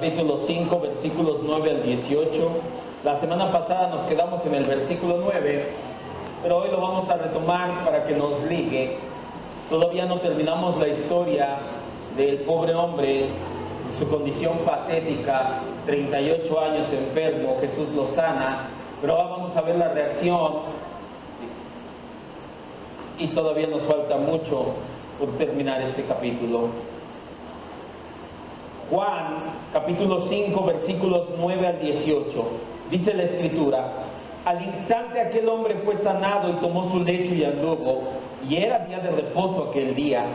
capítulo 5, versículos 9 al 18. La semana pasada nos quedamos en el versículo 9, pero hoy lo vamos a retomar para que nos ligue. Todavía no terminamos la historia del pobre hombre, su condición patética, 38 años enfermo, Jesús lo sana, pero ahora vamos a ver la reacción y todavía nos falta mucho por terminar este capítulo. Juan, capítulo 5, versículos 9 al 18, dice la Escritura: al instante aquel hombre fue sanado y tomó su lecho y anduvo, y era día de reposo aquel día.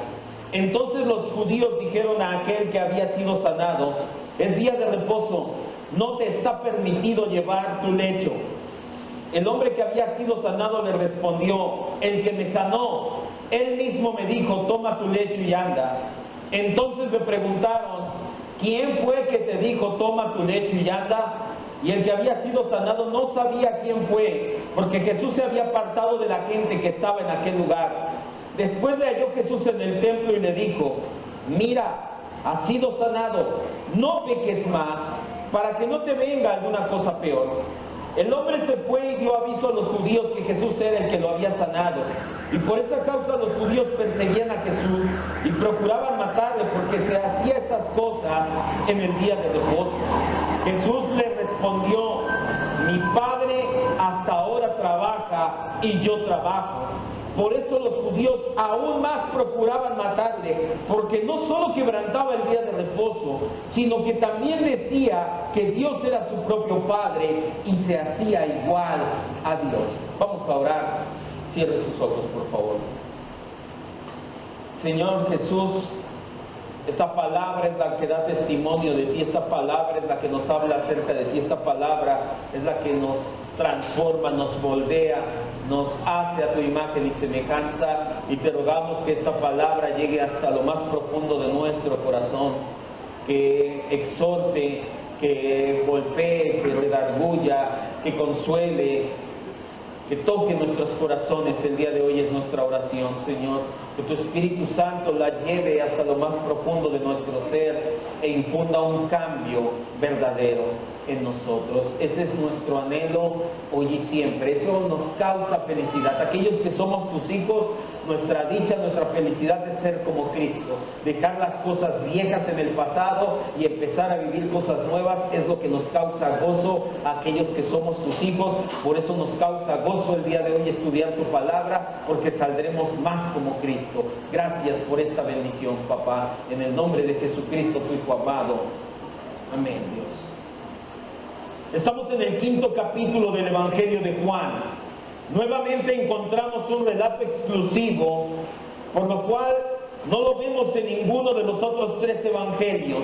Entonces los judíos dijeron a aquel que había sido sanado: es día de reposo, no te está permitido llevar tu lecho. El hombre que había sido sanado le respondió: el que me sanó, él mismo me dijo, toma tu lecho y anda. Entonces le preguntaron: ¿quién fue que te dijo, toma tu lecho y anda? Y el que había sido sanado no sabía quién fue, porque Jesús se había apartado de la gente que estaba en aquel lugar. Después le halló Jesús en el templo y le dijo: mira, has sido sanado, no peques más, para que no te venga alguna cosa peor. El hombre se fue y dio aviso a los judíos que Jesús era el que lo había sanado. Y por esta causa los judíos perseguían a Jesús y procuraban matarle, porque se hacía estas cosas en el día de reposo. Jesús le respondió: mi Padre hasta ahora trabaja y yo trabajo. Por eso los judíos aún más procuraban matarle, porque no solo quebrantaba el día de reposo, sino que también decía que Dios era su propio Padre y se hacía igual a Dios. Vamos a orar. Cierre sus ojos, por favor. Señor Jesús, esta palabra es la que da testimonio de ti, esta palabra es la que nos habla acerca de ti, esta palabra es la que nos transforma, nos moldea, nos hace a tu imagen y semejanza, y te rogamos que esta palabra llegue hasta lo más profundo de nuestro corazón, que exhorte, que golpee, que redarguya, que consuele, que toque nuestros corazones. El día de hoy es nuestra oración, Señor, que tu Espíritu Santo la lleve hasta lo más profundo de nuestro ser e infunda un cambio verdadero en nosotros. Ese es nuestro anhelo hoy y siempre. Eso nos causa felicidad. Aquellos que somos tus hijos, nuestra dicha, nuestra felicidad es ser como Cristo, dejar las cosas viejas en el pasado y empezar a vivir cosas nuevas. Es lo que nos causa gozo a aquellos que somos tus hijos. Por eso nos causa gozo el día de hoy estudiar tu palabra, porque saldremos más como Cristo. Gracias por esta bendición, papá, en el nombre de Jesucristo, tu Hijo amado. Amén, Dios. Estamos en el 5º capítulo del Evangelio de Juan. Nuevamente encontramos un relato exclusivo, por lo cual no lo vemos en ninguno de los otros 3 evangelios.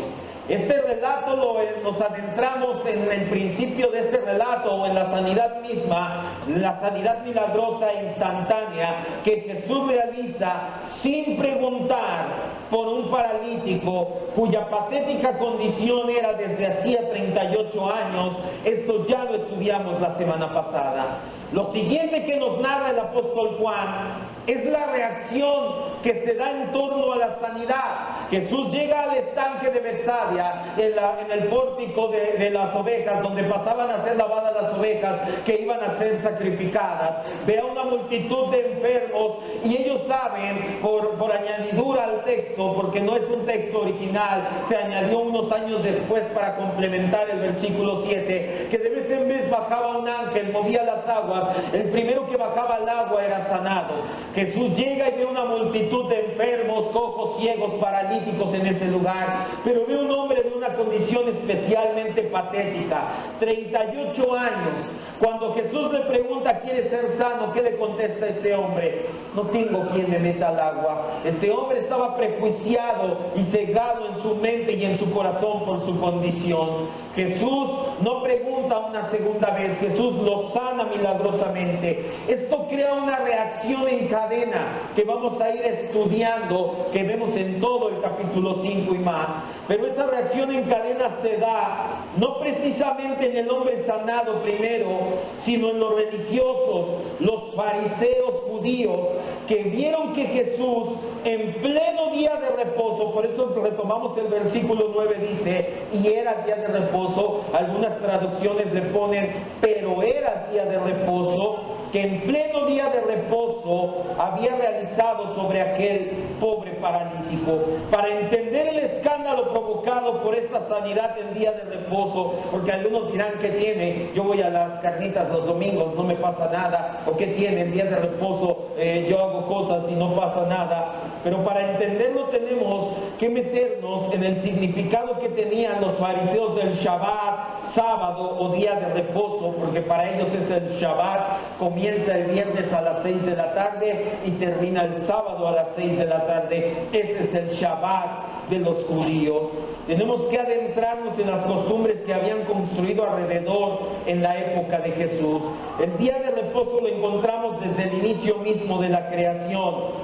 Este relato nos adentramos en el principio de este relato, o en la sanidad misma, la sanidad milagrosa e instantánea que Jesús realiza sin preguntar por un paralítico cuya patética condición era desde hacía 38 años. Esto ya lo estudiamos la semana pasada. Lo siguiente que nos narra el apóstol Juan es la reacción que se da en torno a la sanidad. Jesús llega al estanque de Betsaida, en el pórtico de las ovejas, donde pasaban a ser lavadas las ovejas que iban a ser sacrificadas. Ve a una multitud de enfermos, y ellos saben, por añadidura al texto, porque no es un texto original, se añadió unos años después para complementar el versículo 7, que de vez en vez bajaba un ángel, movía las aguas. El primero que bajaba al agua era sanado. Jesús llega y ve una multitud de enfermos, cojos, ciegos, paralíticos en ese lugar, pero ve un hombre de una condición especialmente patética, 38 años. Cuando Jesús le pregunta: ¿quiere ser sano?, ¿qué le contesta este hombre? No tengo quien me meta al agua. Este hombre estaba prejuiciado y cegado en su mente y en su corazón por su condición. Jesús no pregunta una segunda vez, Jesús lo sana milagrosamente. Esto crea una reacción en cadena que vamos a ir estudiando, que vemos en todo el capítulo 5 y más. Pero esa reacción en cadena se da no precisamente en el hombre sanado primero, sino en los religiosos, los fariseos judíos, que vieron que Jesús en pleno día de reposo, por eso retomamos el versículo 9, dice, y era día de reposo, algunas traducciones le ponen, pero era día de reposo, que en pleno día de reposo había realizado sobre aquel pobre paralítico. Para entender el escándalo provocado por esta sanidad en día de reposo, porque algunos dirán que tiene, yo voy a las carnitas los domingos, no me pasa nada, o que tiene en día de reposo, yo hago cosas y no pasa nada. Pero para entenderlo tenemos que meternos en el significado que tenían los fariseos del Shabbat, sábado o día de reposo, porque para ellos es el Shabbat, comienza el viernes a las 6 de la tarde y termina el sábado a las 6 de la tarde. Ese es el Shabbat de los judíos. Tenemos que adentrarnos en las costumbres que habían construido alrededor en la época de Jesús. El día de reposo lo encontramos desde el inicio mismo de la creación.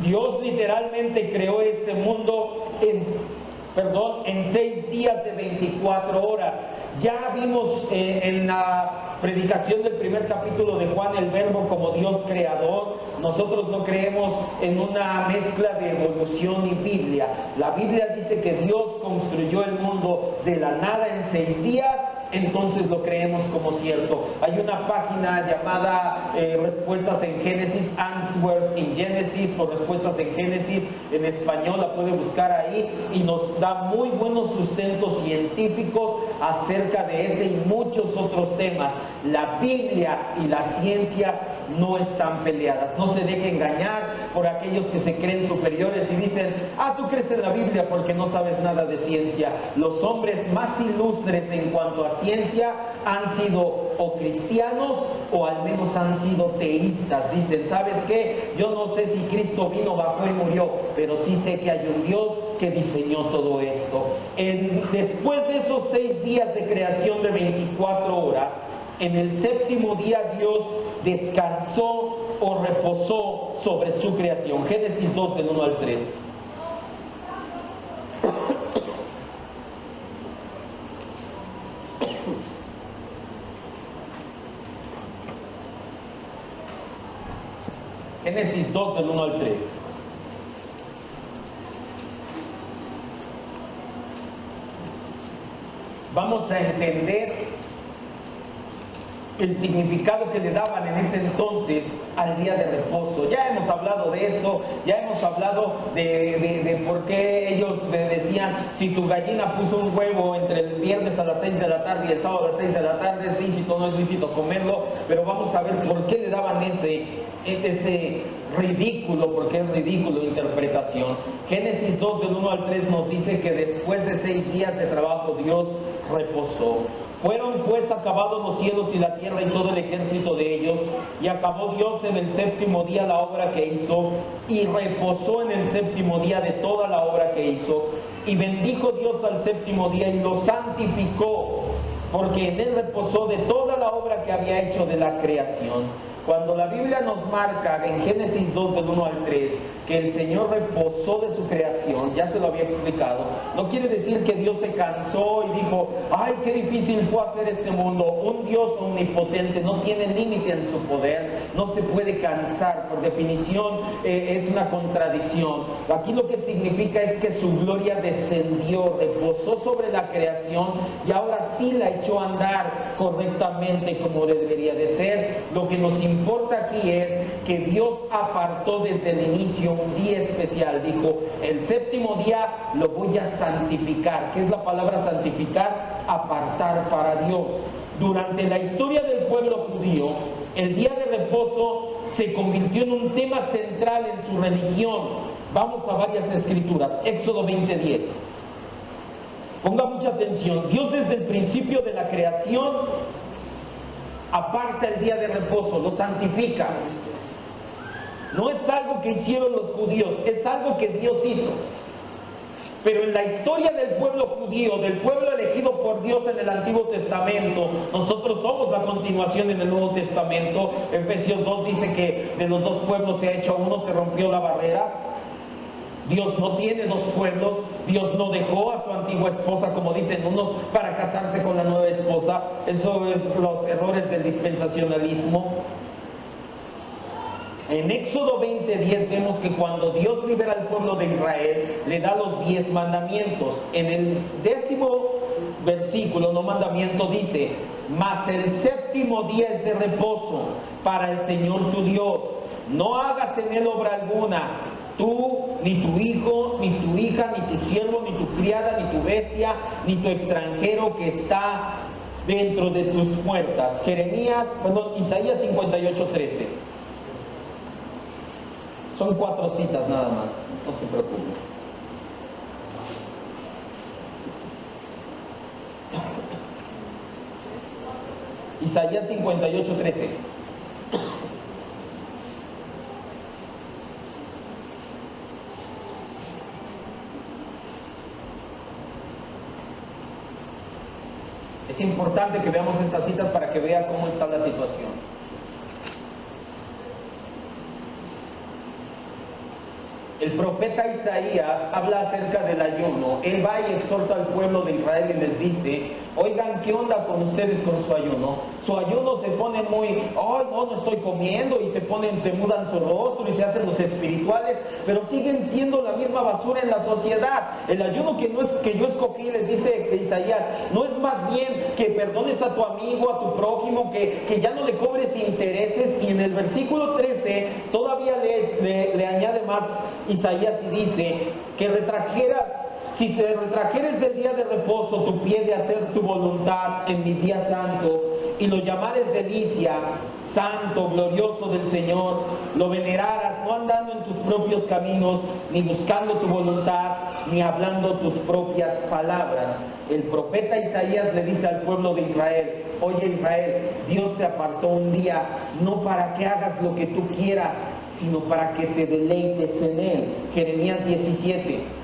Dios literalmente creó este mundo en 6 días de 24 horas. Ya vimos en la predicación del primer capítulo de Juan el Verbo como Dios creador. Nosotros no creemos en una mezcla de evolución y Biblia. La Biblia dice que Dios construyó el mundo de la nada en 6 días. Entonces lo creemos como cierto. Hay una página llamada Respuestas en Génesis, Answers in Genesis, o Respuestas en Génesis, en español la puede buscar ahí, y nos da muy buenos sustentos científicos acerca de ese y muchos otros temas. La Biblia y la ciencia no están peleadas. No se deje engañar por aquellos que se creen superiores y dicen, tú crees en la Biblia porque no sabes nada de ciencia. Los hombres más ilustres en cuanto a ciencia han sido o cristianos o al menos han sido teístas. Dicen, ¿sabes qué? Yo no sé si Cristo vino, bajó y murió, pero sí sé que hay un Dios que diseñó todo esto. Después de esos 6 días de creación de 24 horas, en el séptimo día Dios descansó o reposó sobre su creación. Génesis 2 del 1 al 3. Génesis 2 del 1 al 3. Vamos a entender el significado que le daban en ese entonces al día de reposo. Ya hemos hablado de esto, ya hemos hablado de por qué ellos decían, si tu gallina puso un huevo entre el viernes a las 6 de la tarde y el sábado a las 6 de la tarde, es lícito o no es lícito comerlo, pero vamos a ver por qué le daban ese ridículo, porque es ridículo interpretación. Génesis 2 del 1 al 3 nos dice que después de 6 días de trabajo Dios reposó. Fueron pues acabados los cielos y la tierra y todo el ejército de ellos, y acabó Dios en el séptimo día la obra que hizo, y reposó en el séptimo día de toda la obra que hizo, y bendijo Dios al séptimo día y lo santificó, porque en él reposó de toda la obra que había hecho de la creación. Cuando la Biblia nos marca en Génesis 2 del 1 al 3 que el Señor reposó de su creación, ya se lo había explicado, no quiere decir que Dios se cansó y dijo, ay, qué difícil fue hacer este mundo. Un Dios omnipotente no tiene límite en su poder, no se puede cansar, por definición es una contradicción. Aquí lo que significa es que su gloria descendió, reposó sobre la creación y ahora sí la echó a andar correctamente como debería de ser. Lo que nos importa aquí es que Dios apartó desde el inicio un día especial. Dijo, el séptimo día lo voy a santificar. ¿Qué es la palabra santificar? Apartar para Dios. Durante la historia del pueblo judío, el día de reposo se convirtió en un tema central en su religión. Vamos a varias escrituras. Éxodo 20:10. Ponga mucha atención. Dios desde el principio de la creación aparta el día de reposo, lo santifica. No es algo que hicieron los judíos, es algo que Dios hizo. Pero en la historia del pueblo judío, del pueblo elegido por Dios en el Antiguo Testamento, nosotros somos la continuación en el Nuevo Testamento. Efesios 2 dice que de los dos pueblos se ha hecho uno, se rompió la barrera. Dios no tiene dos pueblos, Dios no dejó a su antigua esposa, como dicen unos, para casarse con la nueva esposa. Eso es los errores del dispensacionalismo. En Éxodo 20:10 vemos que cuando Dios libera al pueblo de Israel, le da los 10 mandamientos. En el 10º versículo, no mandamiento, dice: mas el séptimo día es de reposo para el Señor tu Dios. No hagas en él obra alguna, tú, ni tu hijo, ni tu hija, ni tu siervo, ni tu criada, ni tu bestia, ni tu extranjero que está dentro de tus puertas. Isaías 58:13. Son 4 citas nada más, no se preocupen. Isaías 58:13. Es importante que veamos estas citas para que vea cómo está la situación. El profeta Isaías habla acerca del ayuno. Él va y exhorta al pueblo de Israel y les dice: oigan, ¿qué onda con ustedes con su ayuno? Su ayuno se pone muy, ay, no estoy comiendo, y se ponen, te mudan su rostro y se hacen los espirituales, pero siguen siendo la misma basura en la sociedad. El ayuno que yo escogí, les dice Isaías, no es más bien que perdones a tu amigo, a tu prójimo, que ya no le cobres intereses. Y en el versículo 13 todavía le añade más Isaías y dice que si te retrajeres del día de reposo tu pie de hacer tu voluntad en mi día santo, y lo llamares delicia, santo, glorioso del Señor, lo veneraras, no andando en tus propios caminos, ni buscando tu voluntad, ni hablando tus propias palabras. El profeta Isaías le dice al pueblo de Israel: oye Israel, Dios te apartó un día, no para que hagas lo que tú quieras, sino para que te deleites en él. Jeremías 17.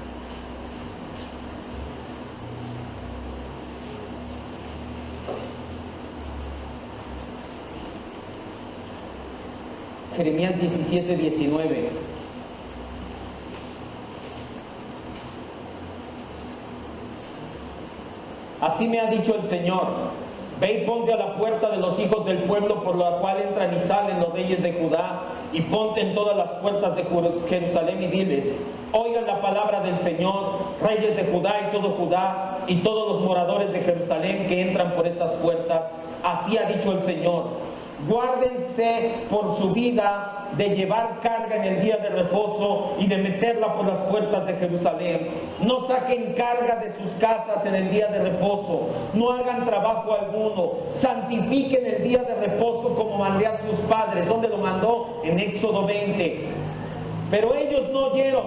Jeremías 17:19. Así me ha dicho el Señor: ve y ponte a la puerta de los hijos del pueblo por la cual entran y salen los reyes de Judá, y ponte en todas las puertas de Jerusalén y diles: oigan la palabra del Señor, reyes de Judá y todo Judá, y todos los moradores de Jerusalén que entran por estas puertas. Así ha dicho el Señor: guárdense por su vida de llevar carga en el día de reposo y de meterla por las puertas de Jerusalén. No saquen carga de sus casas en el día de reposo, no hagan trabajo alguno, santifiquen el día de reposo como mandé a sus padres. ¿Dónde lo mandó? En Éxodo 20. Pero ellos no oyeron,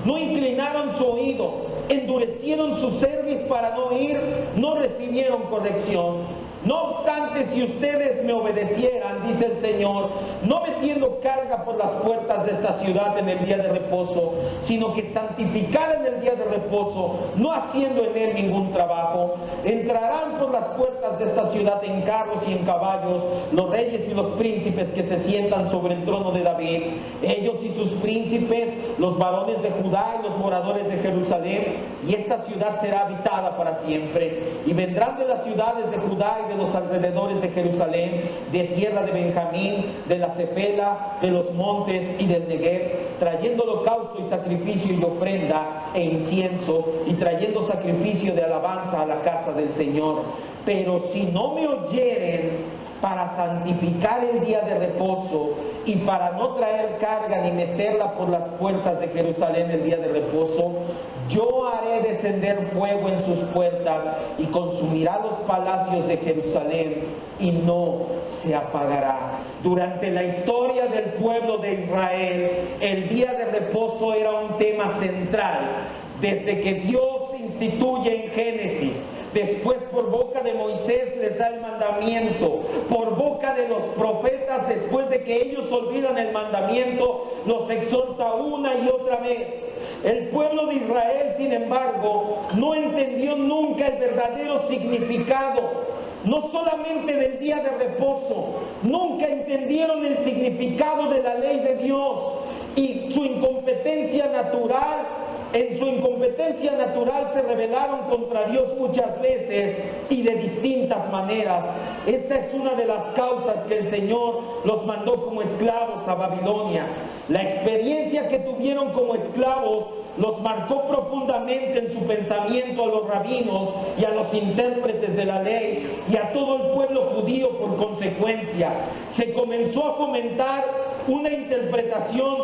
no inclinaron su oído, endurecieron su cerviz para no oír, no recibieron corrección. No obstante, si ustedes me obedecieran, dice el Señor, no metiendo carga por las puertas de esta ciudad en el día de reposo, sino que santificaran el día de reposo, no haciendo en él ningún trabajo, entrarán por las puertas de esta ciudad en carros y en caballos los reyes y los príncipes que se sientan sobre el trono de David, ellos y sus príncipes, los varones de Judá y los moradores de Jerusalén, y esta ciudad será habitada para siempre. Y vendrán de las ciudades de Judá y de los alrededores de Jerusalén, de tierra de Benjamín, de la Cepela, de los montes y del Negev, trayendo holocausto y sacrificio y ofrenda e incienso, y trayendo sacrificio de alabanza a la casa del Señor. Pero si no me oyeren para santificar el día de reposo, y para no traer carga ni meterla por las puertas de Jerusalén el día de reposo, yo haré descender fuego en sus puertas y consumirá los palacios de Jerusalén y no se apagará. Durante la historia del pueblo de Israel, el día de reposo era un tema central. Desde que Dios instituye en Génesis, después por boca de Moisés les da el mandamiento, por boca de los profetas, después de que ellos olvidan el mandamiento, los exhorta una y otra vez. El pueblo de Israel, sin embargo, no entendió nunca el verdadero significado, no solamente del día de reposo, nunca entendieron el significado de la ley de Dios. y su incompetencia natural, en su incompetencia natural se rebelaron contra Dios muchas veces y de distintas maneras. Esta es una de las causas que el Señor los mandó como esclavos a Babilonia. La experiencia que tuvieron como esclavos los marcó profundamente en su pensamiento a los rabinos y a los intérpretes de la ley y a todo el pueblo judío por consecuencia. Se comenzó a fomentar una interpretación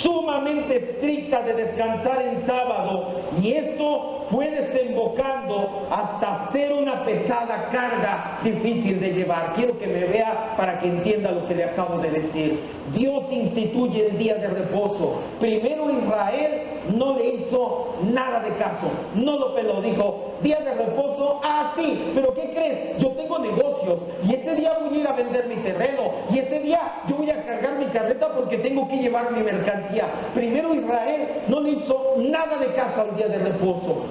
sumamente estricta de descansar en sábado, y esto fue desembocando hasta hacer una pesada carga difícil de llevar. Quiero que me vea para que entienda lo que le acabo de decir. Dios instituye el día de reposo. Primero Israel no le hizo nada de caso, no lo peló, dijo, día de reposo, sí, pero ¿qué crees? Yo tengo negocios y este día voy a ir a vender mi terreno y este día yo voy a cargar mi carreta porque tengo que llevar mi mercancía. Primero Israel no le hizo nada de caso al día de reposo.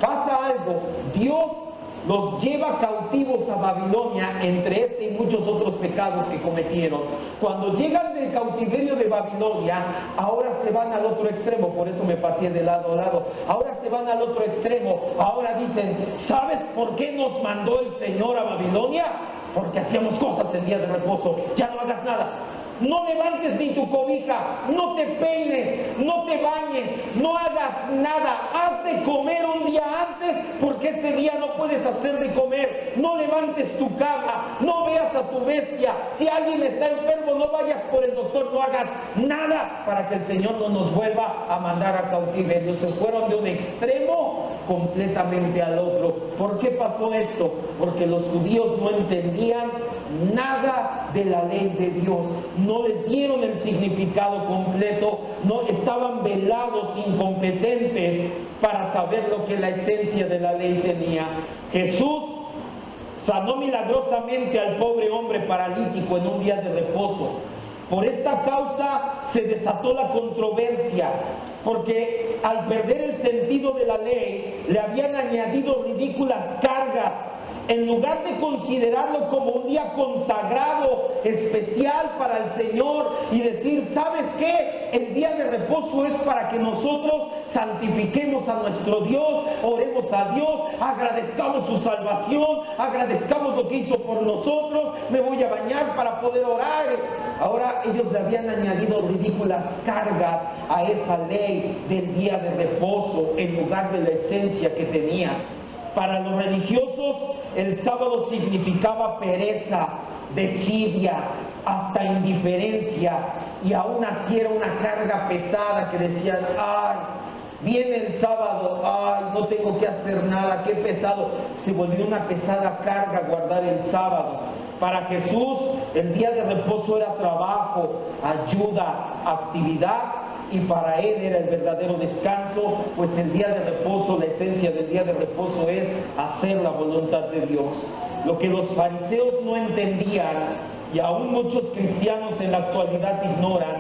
Pasa algo, Dios los lleva cautivos a Babilonia entre este y muchos otros pecados que cometieron. Cuando llegan del cautiverio de Babilonia, ahora se van al otro extremo, por eso me pasé de lado a lado. Ahora se van al otro extremo, ahora dicen, ¿sabes por qué nos mandó el Señor a Babilonia? Porque hacíamos cosas el día de reposo, ya no hagas nada. No levantes ni tu cobija, no te peines, no te bañes, no hagas nada, haz de comer un día antes porque ese día no puedes hacer de comer, no levantes tu cama, no veas a tu bestia, si alguien está enfermo no vayas por el doctor, no hagas nada para que el Señor no nos vuelva a mandar a cautiverio. Se fueron de un extremo completamente al otro. ¿Por qué pasó esto? Porque los judíos no entendían nada de la ley de Dios, no les dieron el significado completo, no estaban velados, incompetentes para saber lo que la esencia de la ley tenía. Jesús sanó milagrosamente al pobre hombre paralítico en un día de reposo. Por esta causa se desató la controversia, porque al perder el sentido de la ley le habían añadido ridículas cargas. En lugar de considerarlo como un día consagrado, especial para el Señor y decir, ¿sabes qué? El día de reposo es para que nosotros santifiquemos a nuestro Dios, oremos a Dios, agradezcamos su salvación, agradezcamos lo que hizo por nosotros, me voy a bañar para poder orar. Ahora ellos le habían añadido ridículas cargas a esa ley del día de reposo en lugar de la esencia que tenía. Para los religiosos el sábado significaba pereza, desidia, hasta indiferencia, y aún así era una carga pesada que decían, ay, viene el sábado, ay, no tengo que hacer nada, qué pesado. Se volvió una pesada carga guardar el sábado. Para Jesús el día de reposo era trabajo, ayuda, actividad, y para él era el verdadero descanso, pues el día de reposo, la esencia del día de reposo es hacer la voluntad de Dios. Lo que los fariseos no entendían, y aún muchos cristianos en la actualidad ignoran,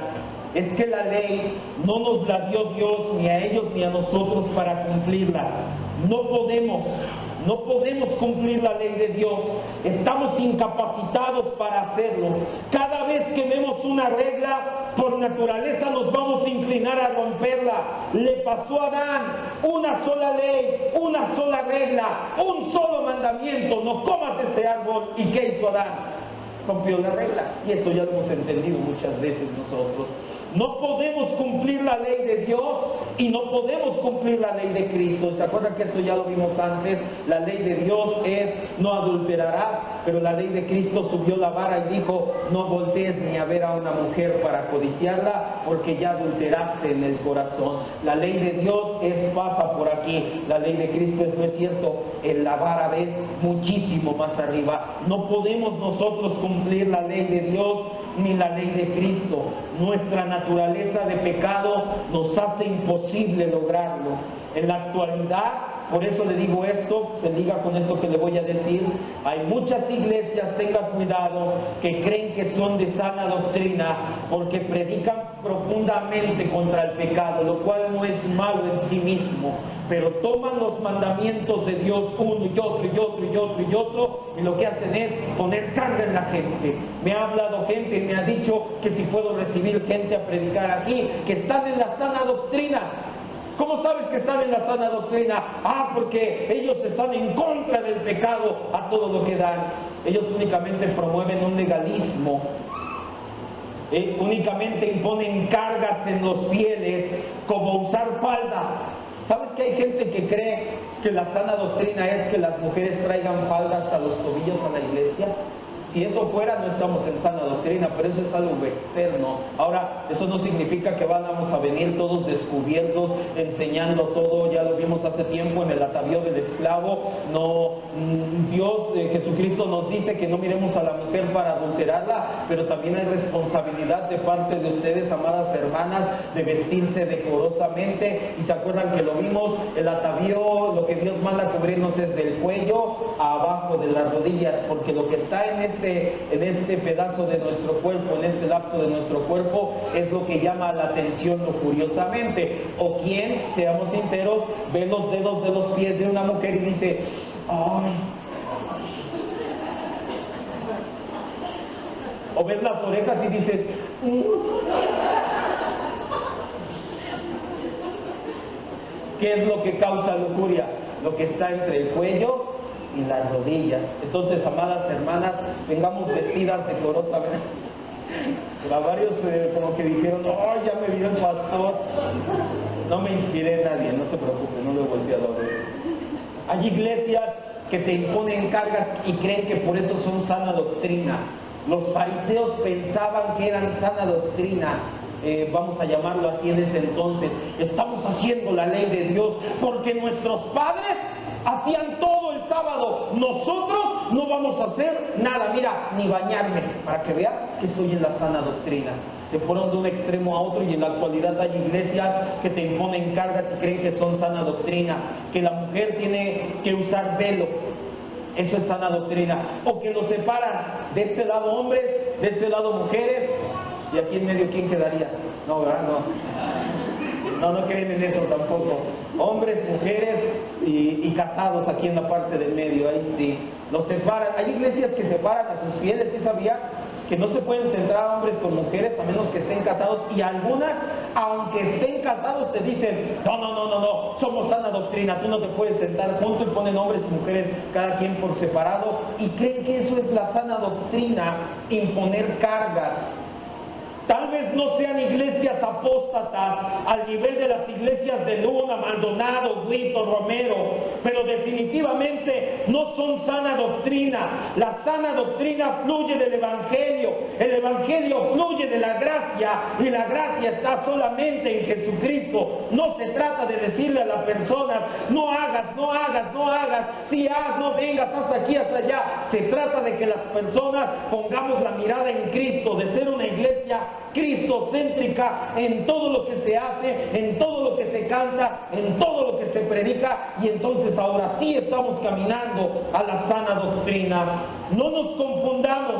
es que la ley no nos la dio Dios ni a ellos ni a nosotros para cumplirla. No podemos cumplir la ley de Dios, estamos incapacitados para hacerlo. Cada vez que vemos una regla, por naturaleza nos vamos a inclinar a romperla. Le pasó a Adán, una sola ley, una sola regla, un solo mandamiento, no comas ese árbol. ¿Y qué hizo Adán? Rompió la regla, y eso ya lo hemos entendido muchas veces nosotros. No podemos cumplir la ley de Dios y no podemos cumplir la ley de Cristo. ¿Se acuerdan que esto ya lo vimos antes? La ley de Dios es no adulterarás, pero la ley de Cristo subió la vara y dijo, no voltees ni a ver a una mujer para codiciarla, porque ya adulteraste en el corazón. La ley de Dios pasa por aquí, la ley de Cristo eso es cierto, en la vara ves muchísimo más arriba. No podemos nosotros cumplir la ley de Dios ni la ley de Cristo. Nuestra naturaleza de pecado nos hace imposible lograrlo. En la actualidad, por eso le digo esto, se liga con esto que le voy a decir, hay muchas iglesias, tenga cuidado, que creen que son de sana doctrina porque predican profundamente contra el pecado, lo cual no es malo en sí mismo, pero toman los mandamientos de Dios uno y otro y otro y otro y otro, y lo que hacen es poner carga en la gente. Me ha hablado gente y me ha dicho que si puedo recibir gente a predicar aquí, que están en la sana doctrina. ¿Cómo sabes que están en la sana doctrina? Porque ellos están en contra del pecado a todo lo que dan. Ellos únicamente promueven un legalismo. Únicamente imponen cargas en los fieles, como usar falda. ¿Sabes que hay gente que cree que la sana doctrina es que las mujeres traigan falda hasta los tobillos a la iglesia? Si eso fuera, no estamos en sana doctrina, pero eso es algo externo. Ahora, eso no significa que vamos a venir todos descubiertos, enseñando todo. Ya lo vimos hace tiempo en el atavío del esclavo. No, Dios, Jesucristo nos dice que no miremos a la mujer para adulterarla, pero también hay responsabilidad de parte de ustedes, amadas hermanas, de vestirse decorosamente. Y se acuerdan que lo vimos, el atavío, lo que Dios manda cubrirnos es del cuello a abajo de las rodillas, porque lo que está en este pedazo de nuestro cuerpo, en este lapso de nuestro cuerpo, es lo que llama la atención lujuriosamente. O quien, seamos sinceros, ve los dedos de los pies de una mujer y dice, ¡ay! O ves las orejas y dices, ¿qué es lo que causa lujuria? Lo que está entre el cuello y las rodillas. Entonces, amadas hermanas, vengamos vestidas decorosamente. A varios como que dijeron, ya me vio el pastor. No me inspiré en nadie, no se preocupe, no lo he volteado a ver. Hay iglesias que te imponen cargas y creen que por eso son sana doctrina. Los fariseos pensaban que eran sana doctrina. Vamos a llamarlo así en ese entonces. Estamos haciendo la ley de Dios porque nuestros padres hacían todo el sábado. Nosotros no vamos a hacer nada, mira, ni bañarme, para que vean que estoy en la sana doctrina. Se fueron de un extremo a otro y en la actualidad hay iglesias que te imponen cargas y creen que son sana doctrina, que la mujer tiene que usar velo. Eso es sana doctrina. O que lo separan, de este lado hombres, de este lado mujeres, y aquí en medio ¿quién quedaría? No, ¿verdad? No creen en eso tampoco. Hombres, mujeres y casados aquí en la parte del medio, ahí sí. Los separan. Hay iglesias que separan a sus fieles, ¿sí sabía? Que no se pueden centrar hombres con mujeres a menos que estén casados, y algunas, aunque estén casados, te dicen, no, somos sana doctrina, tú no te puedes sentar juntos, y ponen hombres y mujeres cada quien por separado, y creen que eso es la sana doctrina, imponer cargas. Tal vez no sean iglesias apóstatas al nivel de las iglesias de Luna, Maldonado, Guito, Romero, pero definitivamente no son sana doctrina. La sana doctrina fluye del Evangelio, el Evangelio fluye de la gracia, y la gracia está solamente en Jesucristo. No se trata de decirle a las personas, no hagas, si haz, no vengas, haz aquí, hasta allá. Se trata de que las personas pongamos la mirada en Cristo, de ser una iglesia cristocéntrica en todo lo que se hace, en todo lo que se canta, en todo lo que se predica, y entonces ahora sí estamos caminando a la sana doctrina. No nos confundamos.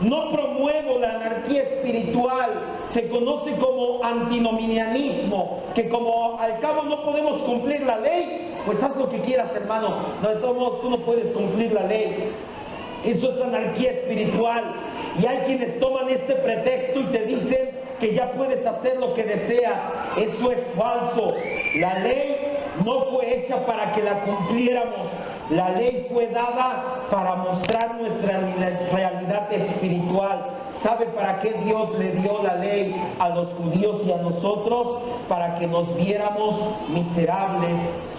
No promuevo la anarquía espiritual, se conoce como antinomianismo, que como al cabo no podemos cumplir la ley, pues haz lo que quieras, hermano, no, de todos modos tú no puedes cumplir la ley. Eso es anarquía espiritual, y hay quienes toman este pretexto y te dicen que ya puedes hacer lo que deseas. Eso es falso. La ley no fue hecha para que la cumpliéramos. La ley fue dada para mostrar nuestra realidad espiritual. ¿Sabe para qué Dios le dio la ley a los judíos y a nosotros? Para que nos viéramos miserables,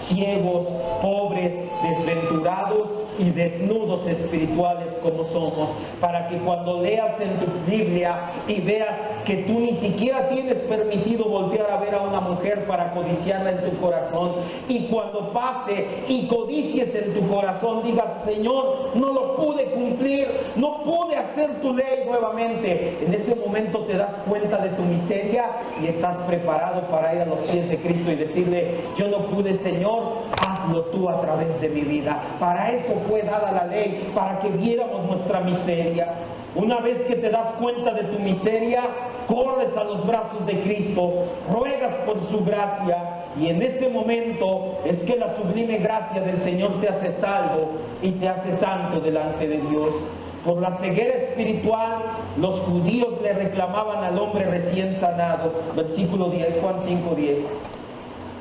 ciegos, pobres, desventurados y desnudos espirituales como somos, para que cuando leas en tu Biblia y veas que tú ni siquiera tienes permitido voltear a ver a una mujer para codiciarla en tu corazón, y cuando pase y codicies en tu corazón digas, Señor, no lo pude cumplir, no pude hacer tu ley nuevamente. En ese momento te das cuenta de tu miseria y estás preparado para ir a los pies de Cristo y decirle, yo no pude, Señor, hazlo tú a través de mi vida. Para eso fue dada la ley, para que viéramos nuestra miseria. Una vez que te das cuenta de tu miseria, corres a los brazos de Cristo, ruegas por su gracia, y en ese momento es que la sublime gracia del Señor te hace salvo y te hace santo delante de Dios. Por la ceguera espiritual, los judíos le reclamaban al hombre recién sanado. Versículo 10, Juan 5:10.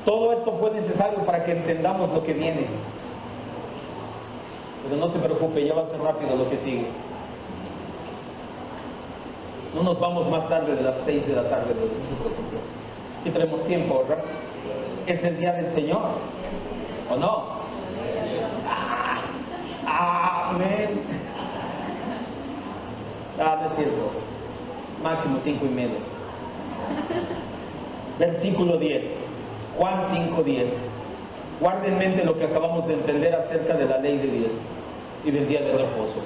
Todo esto fue necesario para que entendamos lo que viene. Pero no se preocupe, ya va a ser rápido lo que sigue. No nos vamos más tarde de las 6 de la tarde, no se preocupe. Aquí tenemos tiempo, ¿verdad? ¿Es el día del Señor? ¿O no? Amén. No es cierto. Máximo 5:30. Versículo 10. Juan 5:10. Guarden en mente lo que acabamos de entender acerca de la ley de Dios y del día de reposo.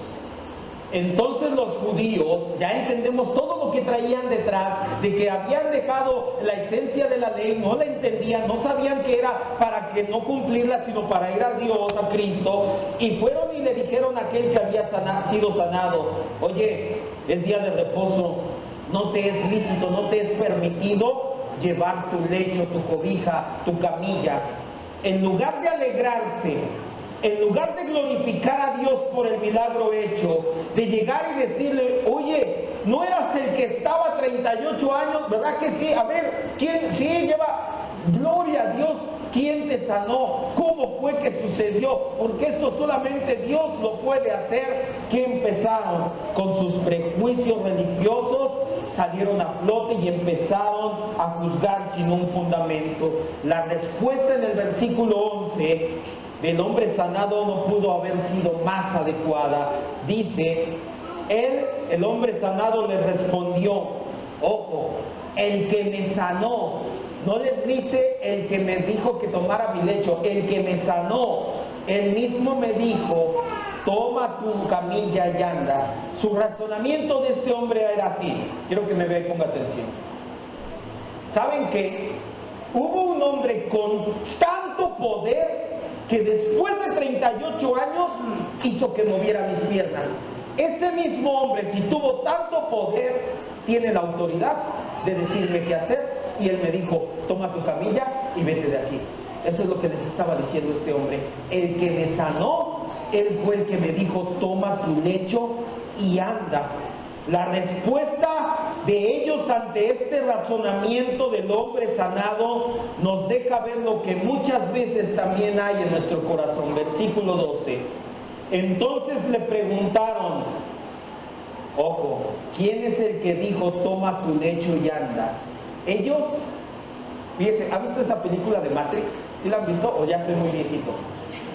Entonces los judíos, ya entendemos todo lo que traían detrás, de que habían dejado la esencia de la ley, no la entendían, no sabían que era para que no cumplirla, sino para ir a Dios, a Cristo, y fueron y le dijeron a aquel que había sido sanado: oye, es día de reposo, no te es lícito, no te es permitido llevar tu lecho, tu cobija, tu camilla. En lugar de alegrarse, en lugar de glorificar a Dios por el milagro hecho, de llegar y decirle: oye, ¿no eras el que estaba 38 años? ¿Verdad que sí? A ver, ¿quién? Sí, lleva, gloria a Dios, ¿quién te sanó? ¿Cómo fue que sucedió? Porque esto solamente Dios lo puede hacer. Que empezaron con sus prejuicios religiosos, salieron a flote y empezaron a juzgar sin un fundamento. La respuesta en el versículo 11 del hombre sanado no pudo haber sido más adecuada. Dice, el hombre sanado le respondió, ojo, el que me sanó, no les dice el que me dijo que tomara mi lecho, el que me sanó, él mismo me dijo: toma tu camilla y anda. Su razonamiento de este hombre era así. Quiero que me vea y ponga atención. ¿Saben qué? Hubo un hombre con tanto poder que después de 38 años hizo que moviera mis piernas. Ese mismo hombre, si tuvo tanto poder, tiene la autoridad de decirme qué hacer, y él me dijo: toma tu camilla y vete de aquí. Eso es lo que les estaba diciendo este hombre. El que me sanó, él fue el que me dijo: toma tu lecho y anda. La respuesta de ellos ante este razonamiento del hombre sanado nos deja ver lo que muchas veces también hay en nuestro corazón. Versículo 12. Entonces le preguntaron, ojo, ¿quién es el que dijo: toma tu lecho y anda? Ellos, fíjense, ¿ha visto esa película de Matrix? ¿Sí la han visto o ya soy muy viejito?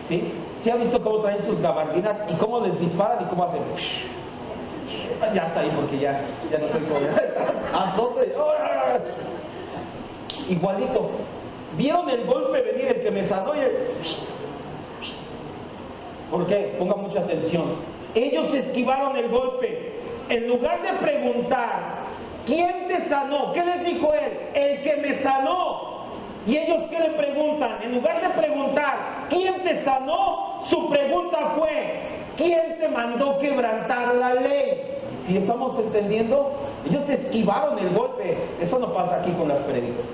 ¿Sí? ¿Sí ha visto cómo traen sus gabardinas y cómo les disparan y cómo hacen? Ya está ahí, porque ya no soy joven. Azote. Igualito. ¿Vieron el golpe venir, el que me sanó? ¿Por qué? Ponga mucha atención. Ellos esquivaron el golpe. En lugar de preguntar: ¿quién te sanó? ¿Qué les dijo él? El que me sanó. ¿Y ellos qué le preguntan? En lugar de preguntar: ¿quién te sanó? Su pregunta fue: ¿quién te mandó quebrantar la ley? ¿Sí estamos entendiendo? Ellos esquivaron el golpe. Eso no pasa aquí con las prédicas.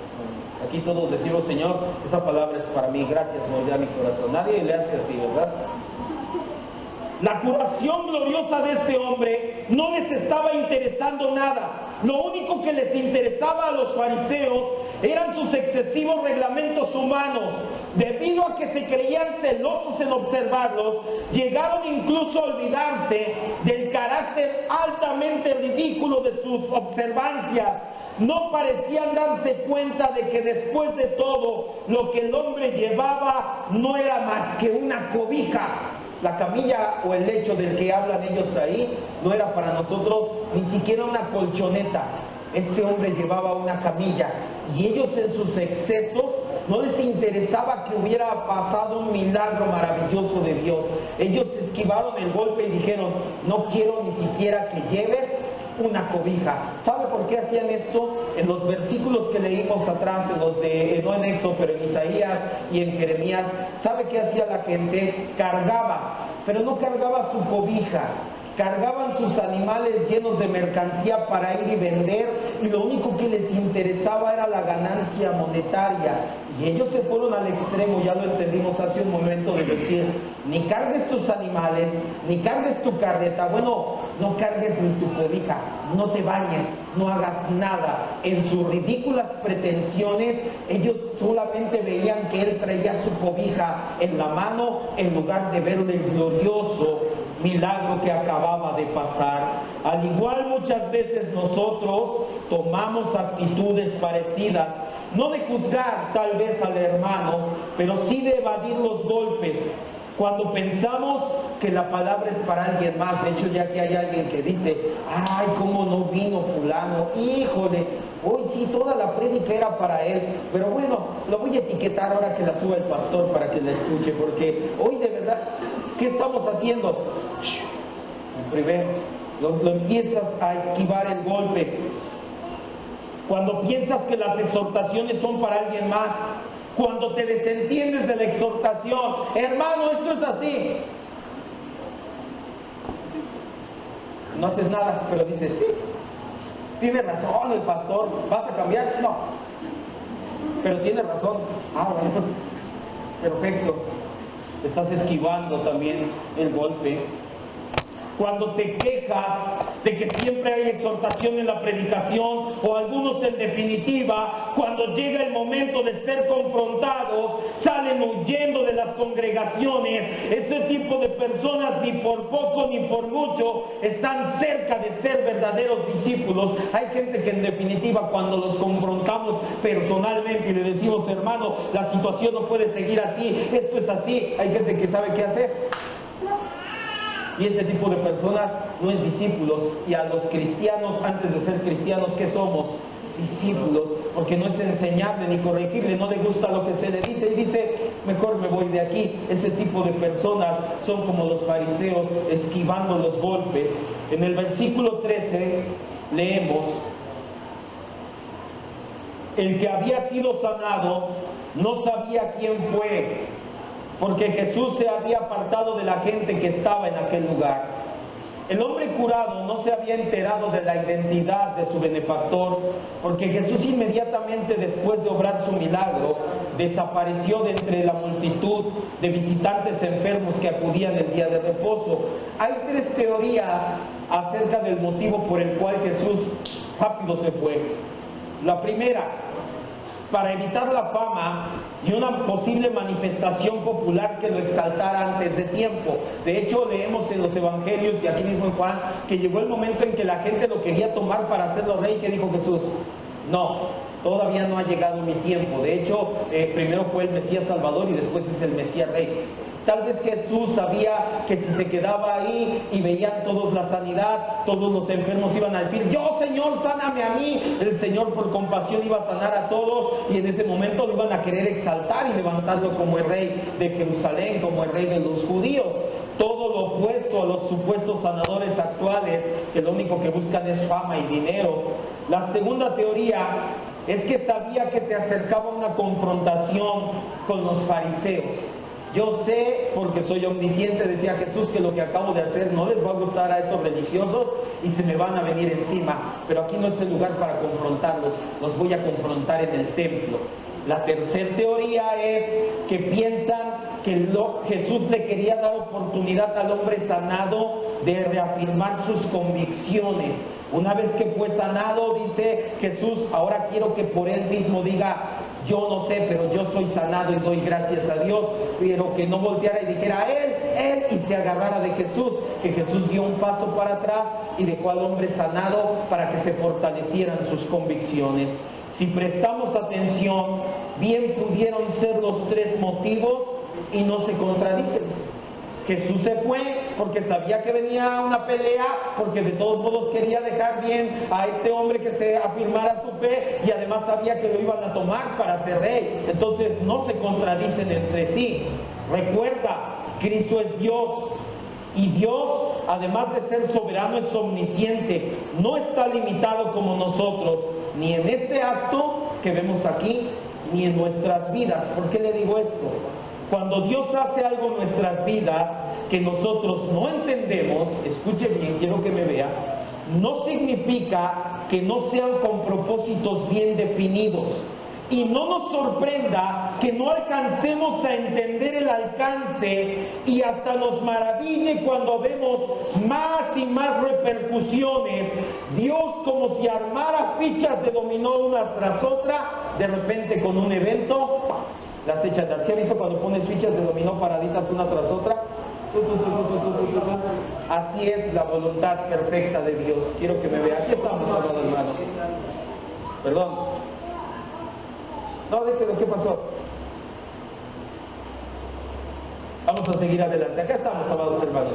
Aquí todos decimos: Señor, esa palabra es para mí, gracias, moldea mi corazón. Nadie le hace así, ¿verdad? La curación gloriosa de este hombre no les estaba interesando nada. Lo único que les interesaba a los fariseos eran sus excesivos reglamentos humanos. Debido a que se creían celosos en observarlos, llegaron incluso a olvidarse del carácter altamente ridículo de sus observancias. No parecían darse cuenta de que después de todo, lo que el hombre llevaba no era más que una cobija. La camilla o el lecho del que hablan ellos ahí no era para nosotros ni siquiera una colchoneta. Este hombre llevaba una camilla, y ellos en sus excesos no les interesaba que hubiera pasado un milagro maravilloso de Dios. Ellos esquivaron el golpe y dijeron: no quiero ni siquiera que lleves una cobija. ¿Sabe por qué hacían esto? En los versículos que leímos atrás, en los de, no en Éxodo, pero en Isaías y en Jeremías, ¿sabe qué hacía la gente? Cargaba, pero no cargaba su cobija. Cargaban sus animales llenos de mercancía para ir y vender, y lo único que les interesaba era la ganancia monetaria. Y ellos se fueron al extremo, ya lo entendimos hace un momento, de decir, ni cargues tus animales, ni cargues tu carreta, bueno, no cargues ni tu cobija, no te bañes, no hagas nada. En sus ridículas pretensiones, ellos solamente veían que él traía su cobija en la mano en lugar de ver el glorioso milagro que acababa de pasar. Al igual muchas veces nosotros tomamos actitudes parecidas, no de juzgar tal vez al hermano, pero sí de evadir los golpes. Cuando pensamos que la palabra es para alguien más, de hecho ya que hay alguien que dice, ay, cómo no vino fulano, híjole, hoy sí toda la prédica era para él, pero bueno, lo voy a etiquetar ahora que la suba el pastor para que la escuche, porque hoy de verdad, ¿qué estamos haciendo? Primero, lo empiezas a esquivar el golpe. Cuando piensas que las exhortaciones son para alguien más, cuando te desentiendes de la exhortación, hermano, esto es así. No haces nada, pero dices, sí, tiene razón el pastor, ¿vas a cambiar? No, pero tiene razón. Ah, bueno, perfecto. Estás esquivando también el golpe. Cuando te quejas de que siempre hay exhortación en la predicación, o algunos en definitiva, cuando llega el momento de ser confrontados, salen huyendo de las congregaciones. Ese tipo de personas ni por poco ni por mucho están cerca de ser verdaderos discípulos. Hay gente que en definitiva cuando los confrontamos personalmente y le decimos, hermano, la situación no puede seguir así, esto es así, hay gente que sabe qué hacer. Y ese tipo de personas no es discípulos. Y a los cristianos, antes de ser cristianos, ¿qué somos? Discípulos, porque no es enseñarle ni corregirle, no le gusta lo que se le dice y dice, mejor me voy de aquí. Ese tipo de personas son como los fariseos, esquivando los golpes. En el versículo 13 leemos, el que había sido sanado no sabía quién fue, porque Jesús se había apartado de la gente que estaba en aquel lugar. El hombre curado no se había enterado de la identidad de su benefactor, porque Jesús inmediatamente después de obrar su milagro, desapareció de entre la multitud de visitantes enfermos que acudían el día de reposo. Hay tres teorías acerca del motivo por el cual Jesús rápido se fue. La primera, para evitar la fama y una posible manifestación popular que lo exaltara antes de tiempo. De hecho, leemos en los evangelios y aquí mismo en Juan, que llegó el momento en que la gente lo quería tomar para hacerlo rey. ¿Qué dijo Jesús? No, todavía no ha llegado mi tiempo. De hecho, primero fue el Mesías Salvador y después es el Mesías Rey. Tal vez Jesús sabía que si se quedaba ahí y veían todos la sanidad, todos los enfermos iban a decir, yo Señor, sáname a mí. El Señor por compasión iba a sanar a todos y en ese momento lo iban a querer exaltar y levantarlo como el rey de Jerusalén, como el rey de los judíos. Todo lo opuesto a los supuestos sanadores actuales, que lo único que buscan es fama y dinero. La segunda teoría es que sabía que se acercaba una confrontación con los fariseos. Yo sé, porque soy omnisciente, decía Jesús, que lo que acabo de hacer no les va a gustar a esos religiosos y se me van a venir encima. Pero aquí no es el lugar para confrontarlos, los voy a confrontar en el templo. La tercera teoría es que piensan que Jesús le quería dar oportunidad al hombre sanado de reafirmar sus convicciones. Una vez que fue sanado, dice Jesús, ahora quiero que por él mismo diga, yo no sé, pero yo soy sanado y doy gracias a Dios, pero que no volteara y dijera él, y se agarrara de Jesús, que Jesús dio un paso para atrás y dejó al hombre sanado para que se fortalecieran sus convicciones. Si prestamos atención, bien pudieron ser los tres motivos y no se contradicen. Jesús se fue porque sabía que venía una pelea, porque de todos modos quería dejar bien a este hombre que se afirmara su fe y además sabía que lo iban a tomar para ser rey. Entonces no se contradicen entre sí. Recuerda, Cristo es Dios y Dios, además de ser soberano, es omnisciente. No está limitado como nosotros, ni en este acto que vemos aquí, ni en nuestras vidas. ¿Por qué le digo esto? Cuando Dios hace algo en nuestras vidas que nosotros no entendemos, escuche bien, quiero que me vea, no significa que no sean con propósitos bien definidos. Y no nos sorprenda que no alcancemos a entender el alcance y hasta nos maraville cuando vemos más y más repercusiones. Dios, como si armara fichas de dominó una tras otra, de repente con un evento las echa. ¿Sí ha visto cuando pones fichas de dominó paraditas una tras otra? Así es la voluntad perfecta de Dios. Quiero que me vea. Aquí estamos, amados hermanos. Perdón. No, déjelo, ¿qué pasó? Vamos a seguir adelante. Acá estamos, amados hermanos.